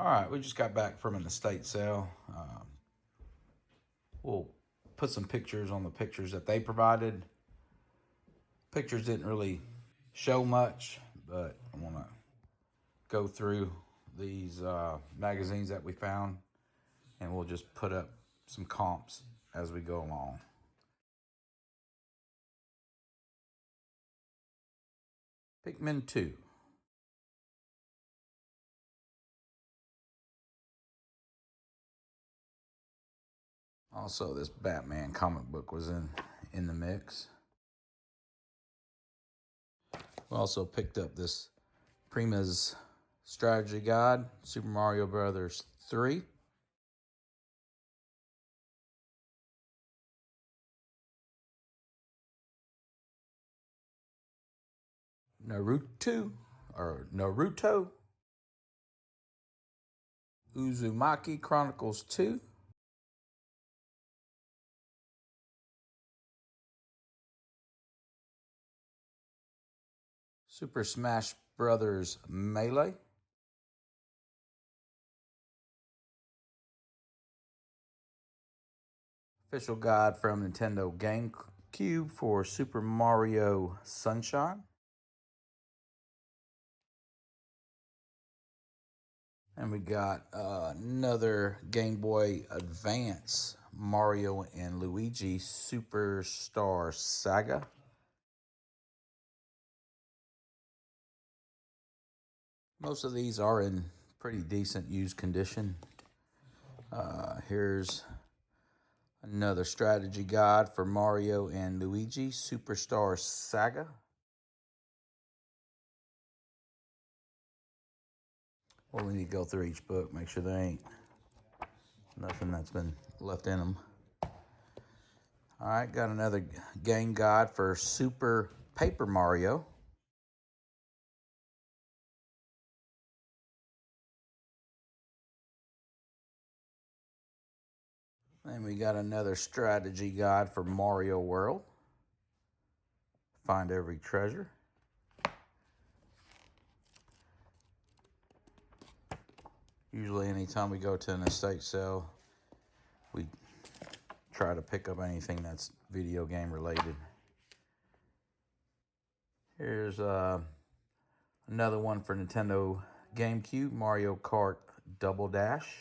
All right, we just got back from an estate sale. We'll put some pictures on the pictures that they provided. Pictures didn't really show much, but I want to go through these magazines that we found, and we'll just put up some comps as we go along. Pikmin 2. Also, this Batman comic book was in the mix. We also picked up this Prima's strategy guide, Super Mario Brothers 3. Naruto Uzumaki Chronicles 2. Super Smash Brothers Melee. Official guide from Nintendo GameCube for Super Mario Sunshine. And we got another Game Boy Advance Mario and Luigi Superstar Saga. Most of these are in pretty decent used condition. Here's another strategy guide for Mario and Luigi Superstar Saga. Well, we need to go through each book, make sure there ain't nothing that's been left in them. All right, got another game guide for Super Paper Mario. And we got another strategy guide for Mario World. Find every treasure. Usually anytime we go to an estate sale, we try to pick up anything that's video game related. Here's another one for Nintendo GameCube, Mario Kart Double Dash.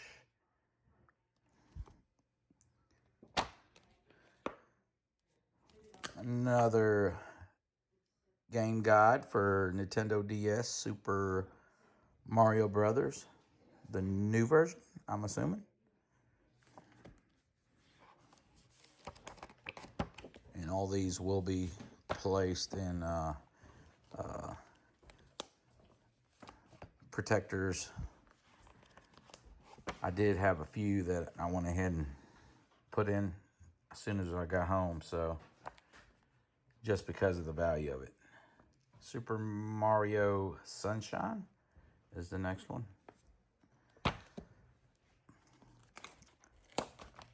Another game guide for Nintendo DS, Super Mario Brothers, the new version, I'm assuming. And all these will be placed in protectors. I did have a few that I went ahead and put in as soon as I got home, so just because of the value of it. Super Mario Sunshine is the next one.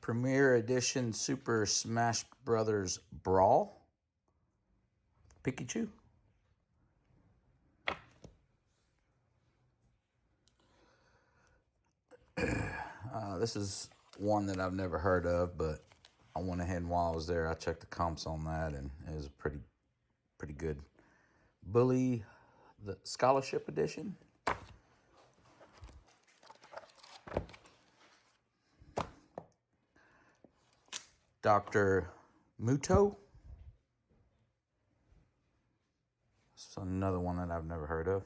Premier Edition Super Smash Brothers Brawl. Pikachu. This is one that I've never heard of, but I went ahead and while I was there, I checked the comps on that, and it was pretty good. Bully, the Scholarship Edition. Dr. Muto. This is another one that I've never heard of,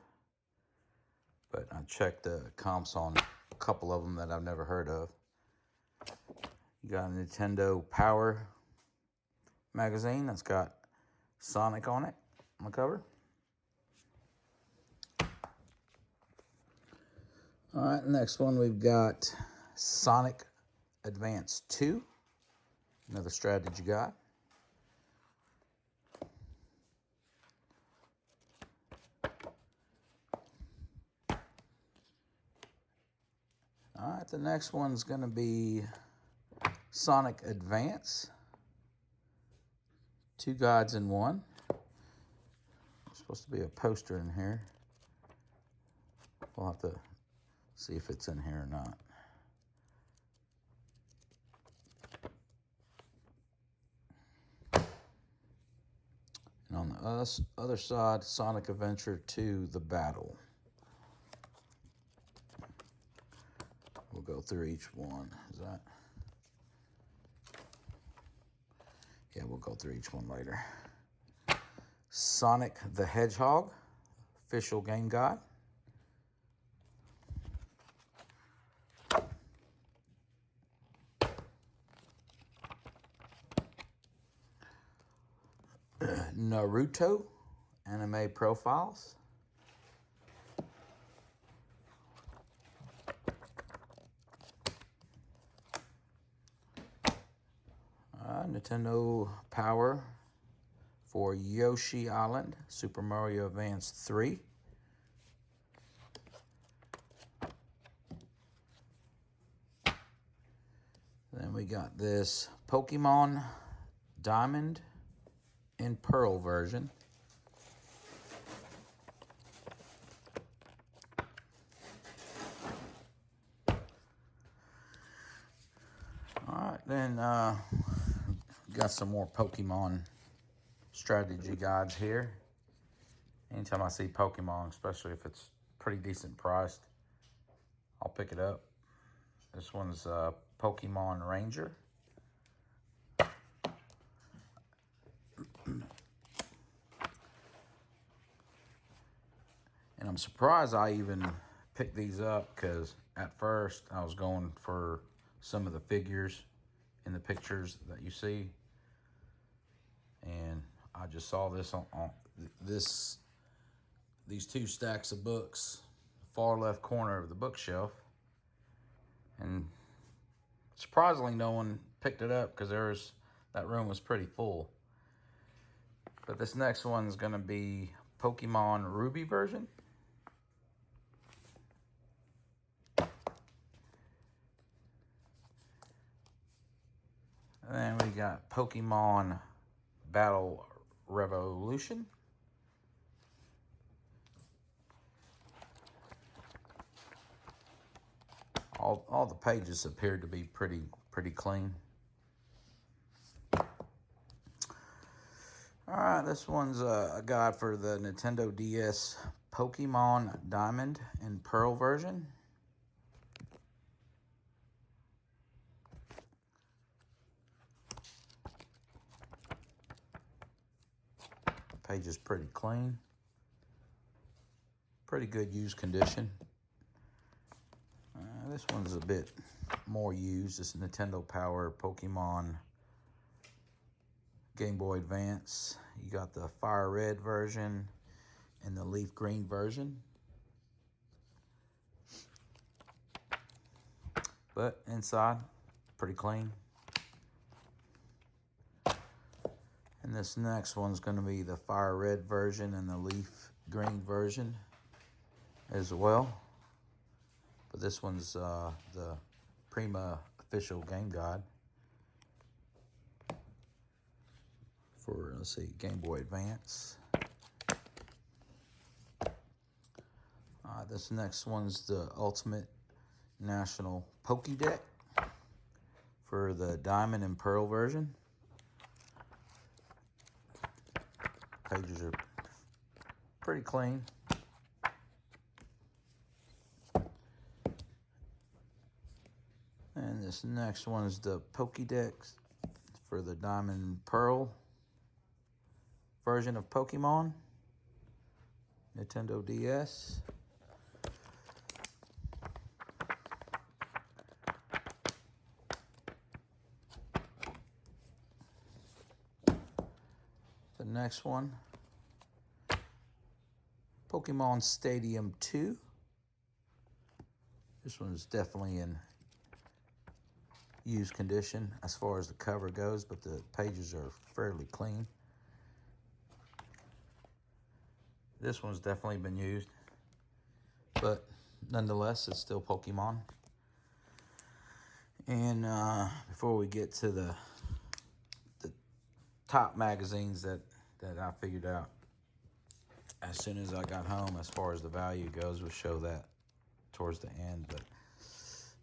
but I checked the comps on a couple of them that I've never heard of. You got a Nintendo Power magazine that's got Sonic on it on the cover. All right, next one we've got Sonic Advance 2, another strategy guide. All right, the next one's going to be Sonic Advance. 2 guides in one. There's supposed to be a poster in here. We'll have to See if it's in here or not. And on the other side, Sonic Adventure 2, The Battle. We'll go through each one. Is that? Yeah, we'll go through each one later. Sonic the Hedgehog, official game guide. Naruto anime profiles. Nintendo Power for Yoshi Island, Super Mario Advance 3. Then we got this Pokemon Diamond and Pearl version. Alright, then got some more Pokemon strategy guides here. Anytime I see Pokemon, especially if it's pretty decent priced, I'll pick it up. This one's Pokemon Ranger. And I'm surprised I even picked these up, because at first I was going for some of the figures in the pictures that you see. And I just saw this on these two stacks of books, far left corner of the bookshelf. And surprisingly, no one picked it up, because that room was pretty full. But this next one's gonna be Pokemon Ruby version. And then we got Pokemon Battle Revolution. All the pages appeared to be pretty clean. Alright, this one's a guide for the Nintendo DS Pokemon Diamond and Pearl version. Page is pretty clean. Pretty good used condition. This one's a bit more used. This is Nintendo Power Pokemon Game Boy Advance. You got the Fire Red version and the Leaf Green version. But inside, pretty clean. And this next one's going to be the Fire Red version and the Leaf Green version as well. But this one's the Prima official game guide for, let's see, Game Boy Advance. This next one's the Ultimate National Pokédex for the Diamond and Pearl version. Pages are pretty clean. And this next one is the Pokédex for the Diamond and Pearl version of Pokemon, Nintendo DS. The next one, Pokemon Stadium 2. This one is definitely in used condition as far as the cover goes, but the pages are fairly clean. This one's definitely been used, but nonetheless, it's still Pokemon. And before we get to the top magazines that I figured out as soon as I got home, as far as the value goes, we'll show that towards the end, but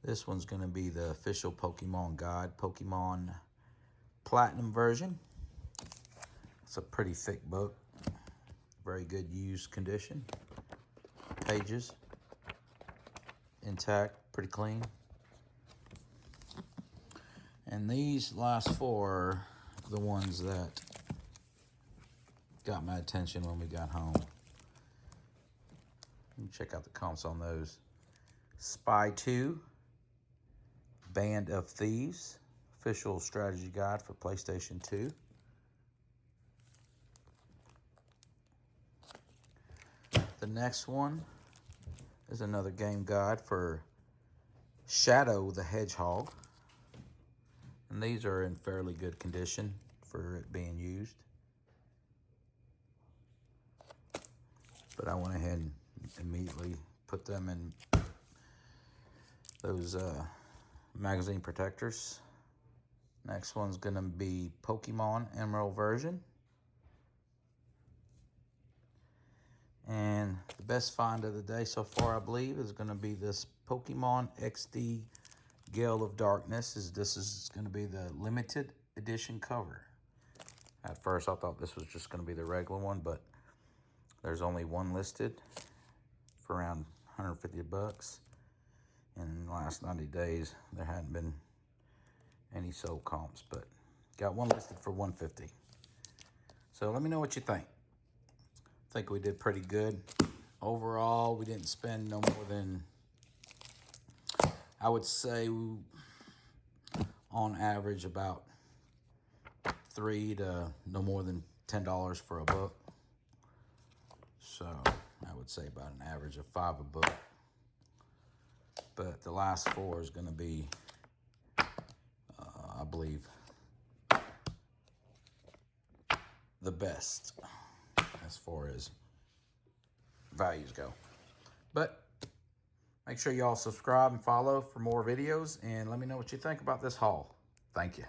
this one's going to be the official Pokemon guide, Pokemon Platinum version. It's a pretty thick book, very good used condition. Pages intact, pretty clean. And these last four are the ones that got my attention when we got home. Check out the comps on those. Spy 2, Band of Thieves, official strategy guide for PlayStation 2. The next one is another game guide for Shadow the Hedgehog. And these are in fairly good condition for it being used. But I went ahead and immediately put them in those magazine protectors. Next one's gonna be Pokemon Emerald version. And the best find of the day so far, I believe, is gonna be this Pokemon XD Gale of Darkness. This is gonna be the limited edition cover. At first I thought this was just gonna be the regular one, but there's only one listed for around 150 bucks. In the last 90 days, there hadn't been any sold comps, but got one listed for 150. So let me know what you think. I think we did pretty good. Overall, we didn't spend no more than, I would say, on average about $3 to no more than $10 for a book. So I would say about an average of $5 a book. But the last four is going to be, I believe, the best as far as values go. But make sure y'all subscribe and follow for more videos, and let me know what you think about this haul. Thank you.